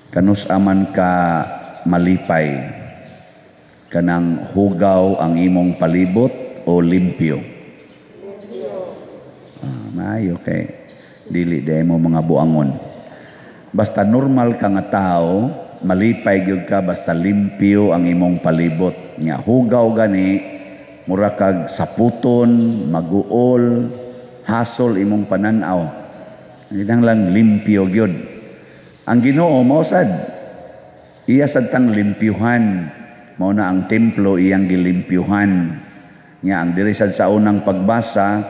Kanus aman ka malipay, kanang hugaw ang imong palibot o limpyo? Maayo kay dili day mo mga buangon. Basta normal ka nga tao, malipay gyud ka basta limpyo ang imong palibot. Nya hugaw gani mura kag saputon, maguol, hasol imong pananaw. Nang lang limpyo gyud. Ang Ginoo mao sad iya sad tang limpyuhan. Mao na ang templo iyang gilimpyuhan. Nya ang diri sad sa unang pagbasa,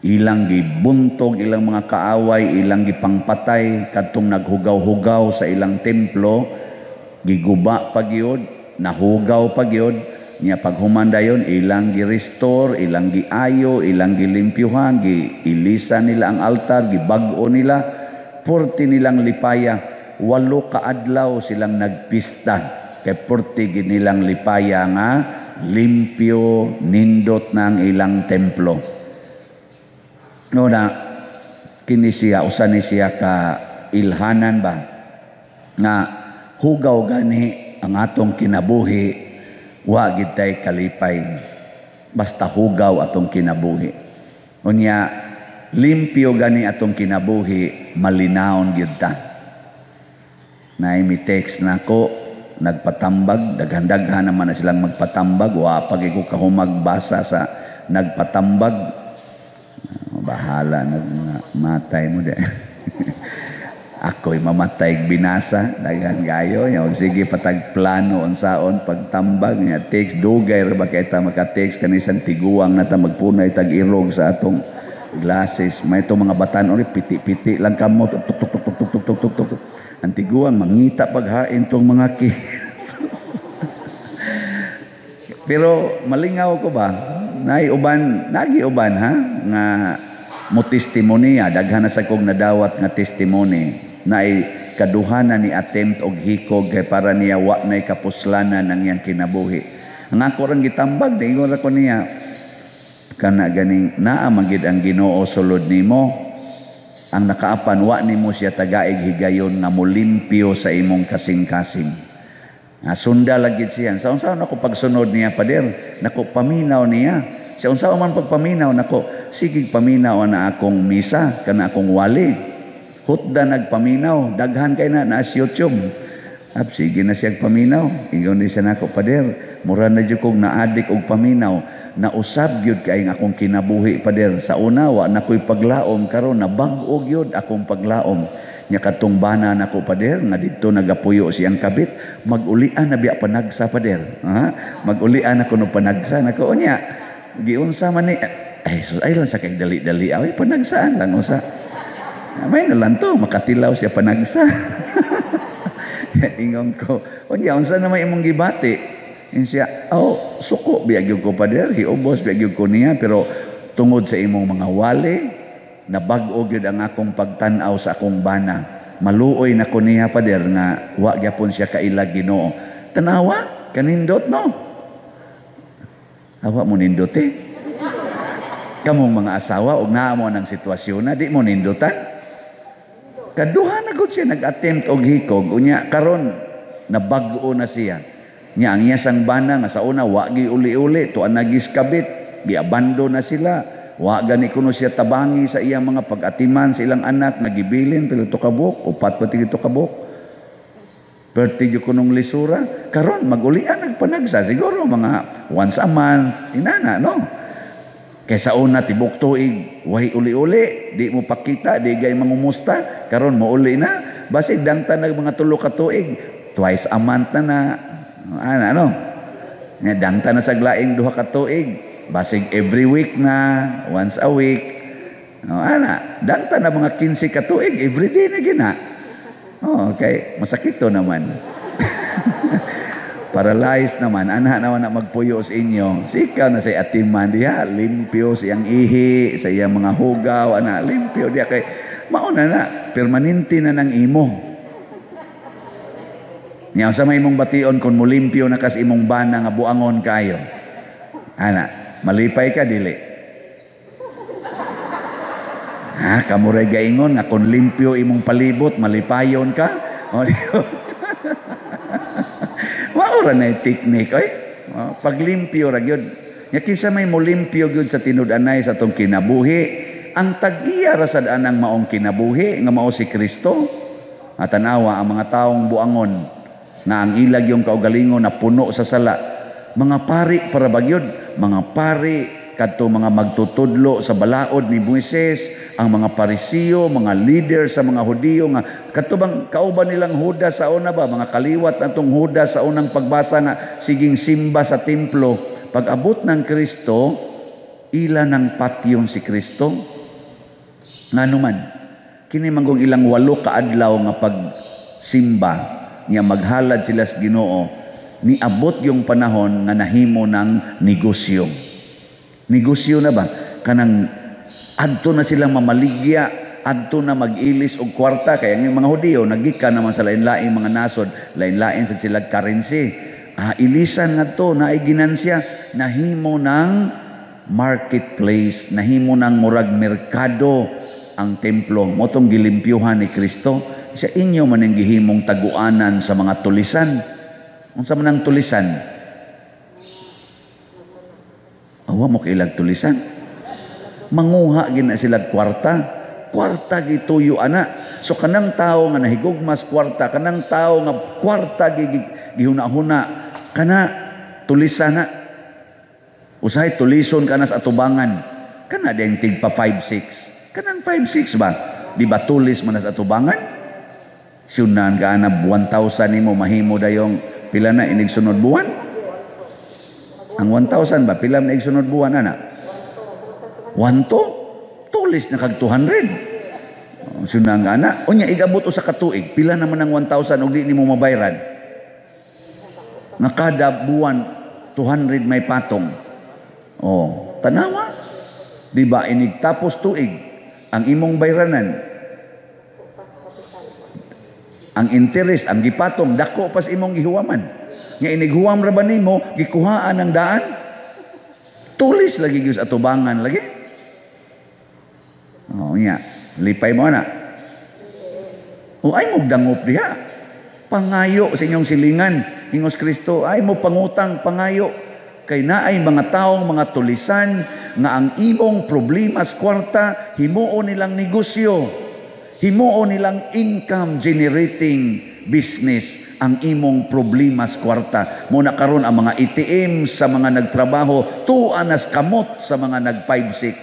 ilang gibuntog ilang mga kaaway, ilang gipangpatay kadtong naghugaw-hugaw sa ilang templo, giguba pa gyud, nahugaw pa gyud. Nya paghuman dayon ilang gi-restore, ilang giayo, ilang gilimpyuhan, giilisa nila ang altar, gibag-o nila. 40 nilang lipaya, 8 kaadlaw silang nagpista. Kay 40 nilang lipaya nga limpyo nindot ng ilang templo. No na kini siya usa ni siya ka ilhanan ba nga hugaw gani ang atong kinabuhi, wa gid tay kalipay. Basta hugaw atong kinabuhi. Unya limpyo gani atong kinabuhi, malinawon gyud ta. Naay mi text nako nagpatambag, daghan-daghan naman na silang magpatambag, wa pa gyud ko kahumagbasa sa nagpatambag. Bahala nagmatay mo de. Ako'y mamatay binasa, daghan gayo. Sige patag plano unsaon pagtambag niya text dugay ra ba kay ta maka-text kanisan tiguang na ta magpunay tag irog sa atong glasses. May ito mga batan ulit, piti-piti lang kamo, tuk-tuk-tuk-tuk-tuk-tuk-tuk. Ang tiguan, mangita paghain tong mga Pero malingaw ko ba? Nagi uban ha? Nga mo testimoniya, daghan na sa kong nadawat nga testimony, na kaduhanan ni attempt og hikog kay para niya wa na'y kapuslanan ng iyang kinabuhi. Ang ako rang gitambag, dingon ako niya, kana ganing naa magid ang Ginoo sulod nimo, ang nakaapan wa nimo siya tagaig higayon nga molimpyo sa imong kasing-kasing. Sunda lagid siya. Sa unsaon ako pagsunod niya pader, nako paminaw niya. Sa unsaon man pagpaminaw nako, sige paminaw na akong misa kana akong wali. Hutda nagpaminaw, daghan kay na sa YouTube. Sige na siya paminaw. Ingon ni siya nako pader, mura na jud kog naadik og paminaw. Nausab gyud kay akong kinabuhi pader. Sa una wa nakoy paglaom, karon nabag-o gyud akong paglaom. Nya kadtong bana nako pader nga didto nagapuyo siyang kabit, mag-ulian na biya panagsa pader. Mag-ulian ako no panagsa nako unya. Giunsa man ni ay lang sa kay dali-dali ay panagsaan lang usa. May nalanto makatilaw siya panagsa. Ingon ko, unya unsa na may imong gibati? Siya, suko biyag ko pader, hiubos biyag ko niya, pero tungod sa imong mga wali, nabag-o gyud ang akong pagtan-aw sa akong bana. Maluoy na ko niya pader nga wa gyapon siya kailag Ginoo. Tanawa, kanindot no. Awa mo nindot Kamong mga asawa og naa mo nang sitwasyon na di mo nindutan. Kaduha na gud siya nag-attempt og hikog, unya karon nabag-o na siya. Nya ang iyang bana nga sa una wa gi uli-uli tuan nagiskabit, giabando na sila. Wa gani kuno siya tabangi sa iyang mga pag-atiman sa ilang anak, nagibilin pila to kabuk, upat pati to kabuk. Perti jud kunong lisura, karon mag-ulian nagpanagsa siguro mga once a month, inana no. Kaysa una tibok tuig, wahi uli-uli, di mo pakita, di gay mangumusta, karon mo uli na, basig dangtan nag mga 3 ka tuig, twice a month na ano nga dangta na sa glaing 2 ka tuig, basig every week na, once a week, dangta na mga 15 ka tuig, every day na gina. Okay, masakit to naman. Paralyzed naman, anak naman na magpuyo sa inyo, sikaw na sa atiman diha, limpyo siyang ihi, sa iyang mga hugaw, limpyo diha kay mauna na, permanente na ng imo. Nya sa may imong bation kon mulimpyo na kas imong bana nga buangon kayo. Malipay ka dili. Kamuray gaingon nga kon limpyo imong palibot, malipayon ka. O, di ba? Maura na yung teknik. Oy, paglimpyo ra gyud. Nya kinsa may molimpyo gyud sa tinud-anay sa atong kinabuhi, ang tag-iya ra sad anang maong kinabuhi nga mao si Kristo. At tanawa ang mga taong buangon nga ang ilag yung kaugalingon na puno sa sala. Mga pari para bagyod, mga pari kadto mga magtutudlo sa balaod ni Moises, ang mga Parisiyo, mga leader sa mga Hudiyo nga kadto bang kauban nilang Judas sa una ba, mga kaliwat natong Judas sa unang pagbasa nga siging simba sa templo. Pag abot ng Kristo, ila ng patyon si Kristo. Nganuman, kini manggong ilang 8 ka adlaw nga pagsimba niya maghalad sila sa Ginoo, niabot yung panahon nga nahimo ng negosyo. Negosyo na ba? Kanang adto na silang mamaligya, adto na mag-ilis og kwarta. Kaya ng mga Hudiyo, nagika naman sa lain-laing mga nasod, lain-lain sa silang currency. Ilisan nga to, naay ginansya, nahimo ng marketplace, nahimo ng murag merkado ang templo. Motong gilimpyuhan ni Kristo, sa inyo man ang gihimong taguanan sa mga tulisan. Unsa man ang tulisan? Awa mo kailag tulisan. Manguha gina sila kwarta gituyo ana. So kanang tao nga nahigugmas kwarta, kanang tao nga kwarta gihuna-huna, kana tulisan na. Usahay tulison kana sa atubangan, kana ding tigpa 5-6. Kanang 5-6 ba? Di ba tulis man sa atubangan? Sunan ka na 1,000 nimo mahimo dayong pila na inig sunod buwan? Ang 1,000 ba? Pila na igsunod buwan, ana? 1 tulis na kag 200. Sunang ana. O niya, igabot o sa katuig. Pila naman ang 1,000 o di ni mo mabayran. Nga kada buwan, 200 may patong. O, tanawa. Di ba, inig tapos tuig. Ang imong bayranan. Ang interest, ang gipatong, dako pas imong gihuwaman. Nga inighuwam ra ba nimo gikuhaan ang daan? Tulis lagi gyud sa atubangan lagi. Oh nya, lipay mo na. O ay mo dangop diha. Pangayo sa inyong silingan, ingos Kristo, ay mo pangutang pangayo kay naay mga taong mga tulisan nga ang imong problema sa kwarta himuo nilang negosyo. Himuo nilang income generating business ang imong problema sa kwarta. Muna karon ang mga ATM sa mga nagtrabaho, tuanas kamot sa mga nag 5-6.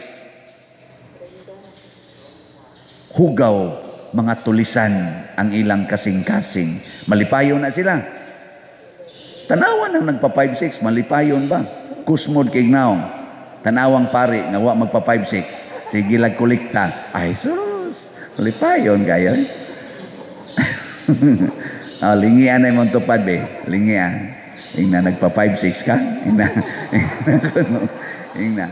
Hugaw, mga tulisan ang ilang kasing-kasing. Malipayon na sila. Tanawan ang nagpa 5-6, malipayon ba? Kusmod kay naong. Tanawang pari, nga wa magpa 5-6. Sige lag kolekta. Ay sus, malipayon kayo. Oh, lingian ay mong tupad be. Lingian. Ingna nagpa 5-6 ka? Ingna.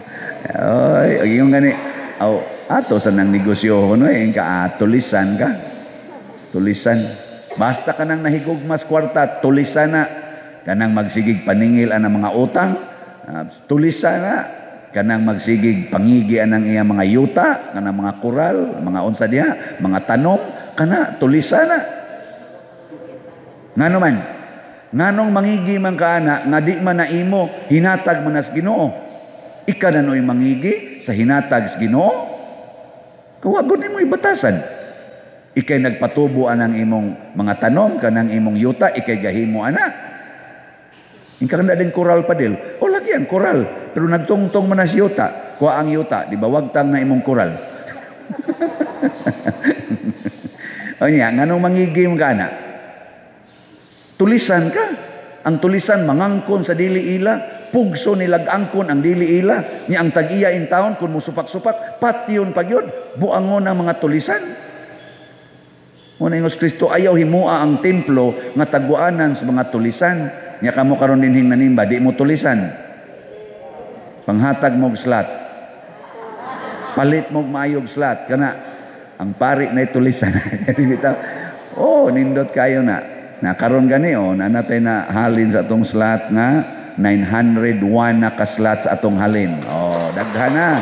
Oy, yung gani. Oh, ato sa nang negosyo no tulisan ka. Tulisan. Basta ka nang nahigugmas kwarta, tulisan na. Kanang magsigig paningil ang mga utang, tulisan na. Kanang magsigig pangigi ang iya mga yuta, kanang mga kural, mga unsa diha, mga tanom, kana tulisan na. Ngano man, nganong mangigi man kaana, nga di man na imo, hinatag man as Ginoo. Ika na no'y mangigi sa hinatag sa Ginoo? Kawagod ni mo ibatasan. Ikay nagpatubo anang imong mga tanom, kanang imong yuta, ikay gahimo ana. Ika na din koral pa dil. O lagi ang koral. Pero nagtungtong man as yuta, kuha ang yuta, di ba wagtang na imong koral? O niya, nganong mangigi mo kaana? Tulisan ka. Ang tulisan mangangkon sa dili ila, pugso nilagangkon ang dili ila, niya ang tag-iya in taon kun musupak-supak, patyon pagyod, buangon ang mga tulisan. Muna ingos Kristo ayaw himua ang templo nga tagwaanan sa mga tulisan. Niya kamo karon dinhing nanimba, di mo tulisan. Panghatag mo slat. Palit mo maayog slat kana ang pari na tulisan. Oh, nindot kayo na. Na karon gani nanatay na halin sa atong slot nga 901 na ka-slot sa atong halin. Daghan na.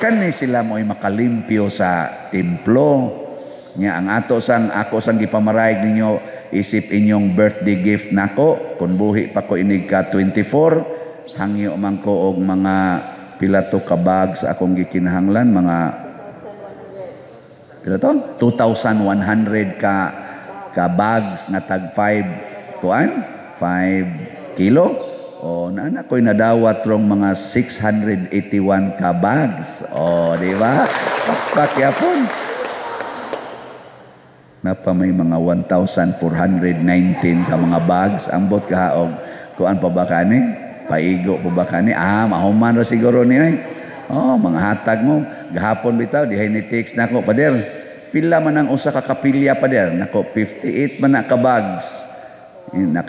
Kani sila mo'y makalimpyo sa templo. Nya ang ako sang gipamaray ninyo isip inyong birthday gift nako kun buhi pa ko inig ka 24 hangyo man ko og mga pila to ka bag sa akong gikinahanglan mga pila to 2,100 ka bags na tag 5 kuan 5 kilo o na ko'y nadawat rong mga 681 ka bags o di ba pakyapon napa may mga 1,419 ka mga bags ambot kahaog kuan pa ba kani paigo pa ba kani mahuman ra siguro ni ay mga hatag mo gahapon bitaw dihay ni text nako pader pila man ang usa ka kapilya pader nako 58 man na ka bags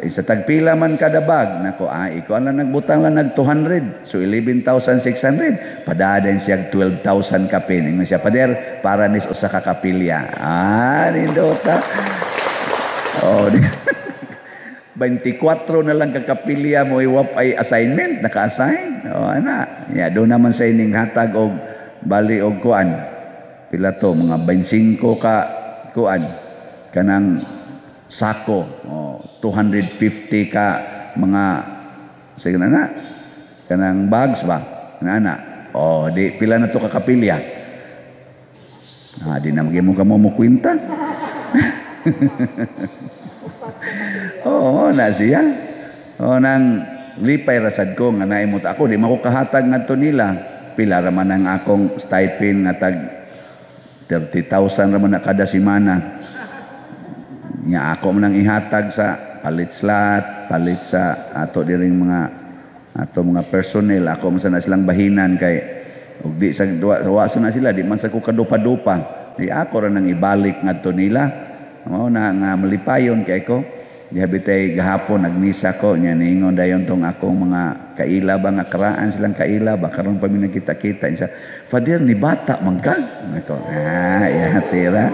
isa tagpila man kada bag nako ikaw lang nagbutang lang nag 200 so 11,600 padaden siya 12,000 ka pining siya pader para nis usa ka kapilya nindota 24 na lang ka kapilya mo iwap ay assignment naka-assign doon naman sa ining hatag og bali og kuan pila to mga 25 ka kuan kanang sako 250 ka mga sige na kanang bags ba di pila na to kakapilya di na magimo ka mo kwenta na siya nang lipay rasad ko nga naimot ako di mako kahatag ngadto nila pila ra man ang akong stipend nga tag 30,000 ra man na kada semana nya ako man ang ihatag sa palit slot, palit sa ato diring mga personnel ako man sana silang bahinan kay ug di sa duwa na sila di man sa ko kadupa-dupa di ako ra nang ibalik ngadto nila mao na nga malipayon kay ko di habitay gahapon nagmisa ko nya niingon dayon tong akong mga kaila ba nga karaan silang kaila ba karon pa mi nakita-kita siya Father ni bata man ka ako tira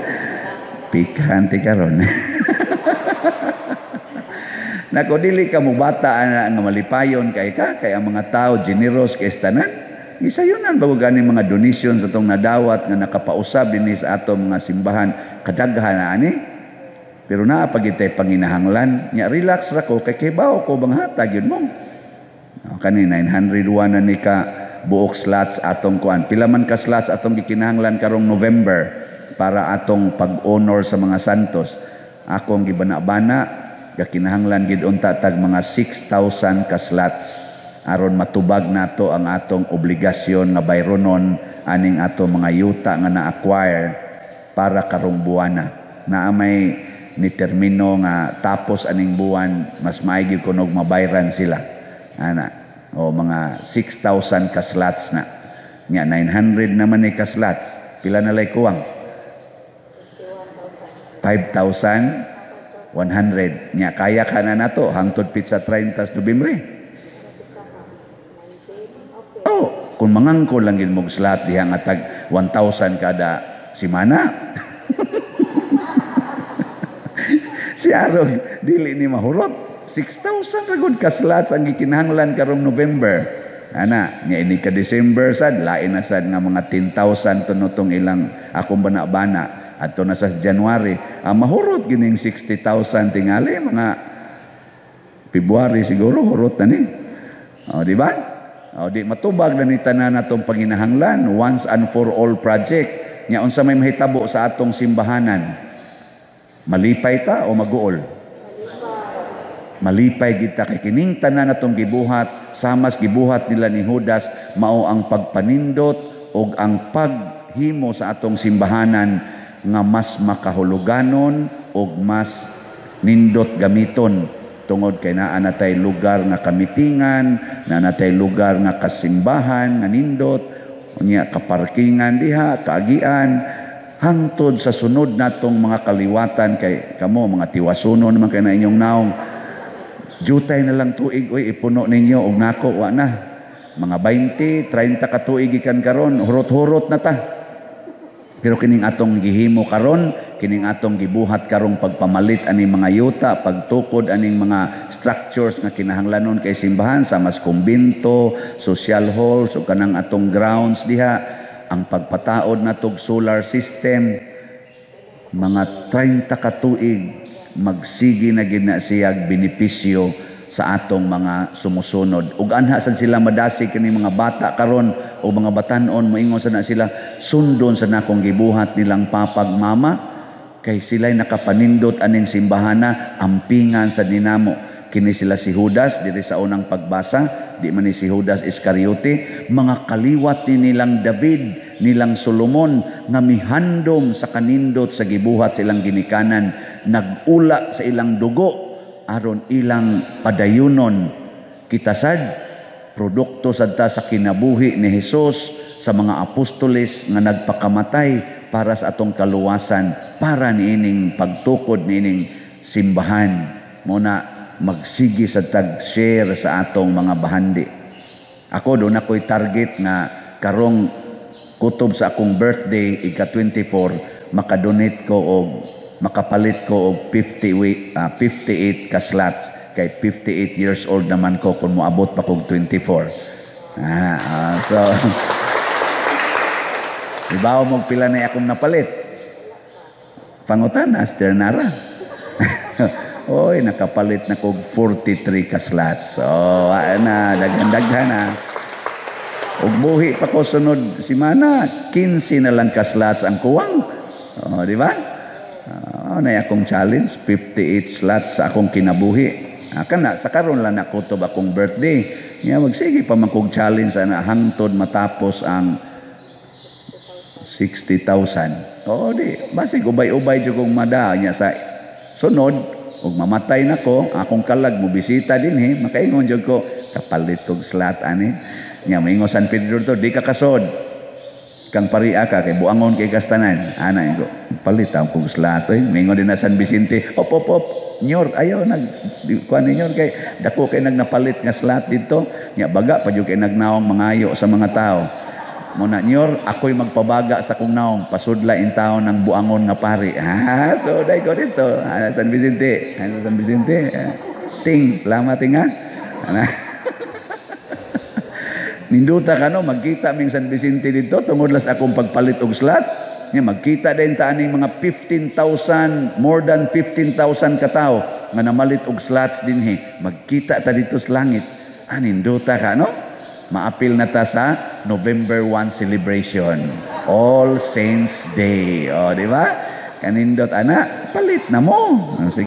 pikan ti karon nako dili ka mo bata nga malipayon kay ang mga tao generous kay tanan isayunan bago gani mga donation sa tong nadawat nga nakapausab dinhi sa ato mga simbahan kadaghan ani pero naa pagitay panginahanglan nya relax ra ko kay kibaw ko bang hatag yun mo kani 901 na ni ka buok slots atong kuan pila man ka slots atong gikinahanglan karong November para atong pag-honor sa mga santos akong gibana-bana gakinahanglan gid unta tag mga 6,000 ka slots aron matubag nato ang atong obligasyon nga bayronon aning ato mga yuta nga na-acquire para karong buwana na may ni termino nga tapos aning buwan mas maigi kunog mabayran sila mga 6,000 ka slots na nya 900 naman ni ka slots pila na lay kuwang 5,100 nya kaya ka na nato hangtod pizza 30 Nobyembre kung mangangko lang gid mog slot diha nga tag 1,000 kada semana si Arog dili ni mahurot 6,000 ra gud ka slots ang gikinahanglan karong November nya ini ka December sad lain na sad nga mga 10,000 tunotong ilang akong bana-bana adto na sa January mahurot gining 60,000 tingali mga February siguro hurot na ni di ba di matubag na ni tanan natong panginahanglan once and for all project nya unsa may mahitabo sa atong simbahanan malipay ta o maguol malipay gid ta kay kining tanan natong gibuhat samas gibuhat nila ni Judas mao ang pagpanindot og ang paghimo sa atong simbahanan nga mas makahuluganon o mas nindot gamiton tungod kay naa natay lugar nga kamitingan naa natay lugar nga kasimbahan nga nindot unya kaparkingan diha kaagian hangtod sa sunod natong mga kaliwatan kay kamo mga tiwasuno naman kay na inyong naong jutay na lang tuig ipuno ninyo og nako wa na mga 20 30 ka tuig ikan karon hurot-hurot na ta pero kining atong gihimo karon kining atong gibuhat karong pagpamalit aning mga yuta pagtukod aning mga structures nga kinahanglanon kay simbahan sa mas kumbento social halls ug kanang atong grounds diha ang pagpataod natog solar system mga 30 ka tuig magsigi na gid na siyag benepisyo sa atong mga sumusunod. Ug anha sad sila madasig kini mga bata karon o mga batan-on moingon sa na sila sundon sa nakong gibuhat nilang papag mama kay sila'y nakapanindot aning simbahana ampingan sa dinamo. Kini sila si Judas diri sa unang pagbasa, di man ni si Judas Iscariote, mga kaliwat ni nilang David, nilang Solomon nga mihandom sa kanindot sa gibuhat sa ilang ginikanan, nagula sa ilang dugo aron ilang padayunon. Kita sad produkto sadta sa kinabuhi ni Hesus sa mga apostoles nga nagpakamatay para sa atong kaluwasan, para niining pagtukod niining simbahan. Muna magsigi sa tag-share sa atong mga bahandi. Ako doon ako'y target nga karong kutob sa akong birthday, ika-24, makadonate ko o makapalit ko og 58 ka slots. Kay 58 years old naman ko kung moabot pa kong 24. So, ibaw mo pila na akong napalit. Pangutan, Aster Nara. Oy, nakapalit na kog 43 ka slots. So, na, daghan-daghan na. Ug buhi pa ko sunod simana, 15 na lang ka slots ang kuwang. Di ba? Na akong challenge, 58 slots sa akong kinabuhi. Kana, sa karon lang nakutob akong birthday. Nga, magsige pa man kog challenge na hangtod matapos ang 60,000. Di. Basig, ubay-ubay dyan kong mada. Nya sa sunod, ug mamatay na ko, akong kalag mo bisita din makaingon jud ko kapalit kog slot ani. Nya moingon San Pedro to, di ka kasod. Kang paria ka kay buangon kay kastanan. Ana ko, palit kog slot. Moingon din na San Vicente, op. Nyor, ayaw kuan nyor kay dako kay nagnapalit nga slot dito. Nya baga pa jud kay nagnaong mangayo sa mga tao. Muna nyor, ako'y magpabaga sa kong naong, pasudla in taon ng buangon nga pari. So day ko dito, San Vicente. San Vicente. Ting, salamat ting ha. Ninduta ka no, magkita ming San Vicente dito, tungod akong pagpalit og slot. Magkita din taaning mga 15,000, more than 15,000 katao nga namalit og slots din Magkita ta dito sa langit. Ninduta ka no? Maapil na ta sa November 1 celebration. All Saints Day. Di ba? Kanindot, palit na mo.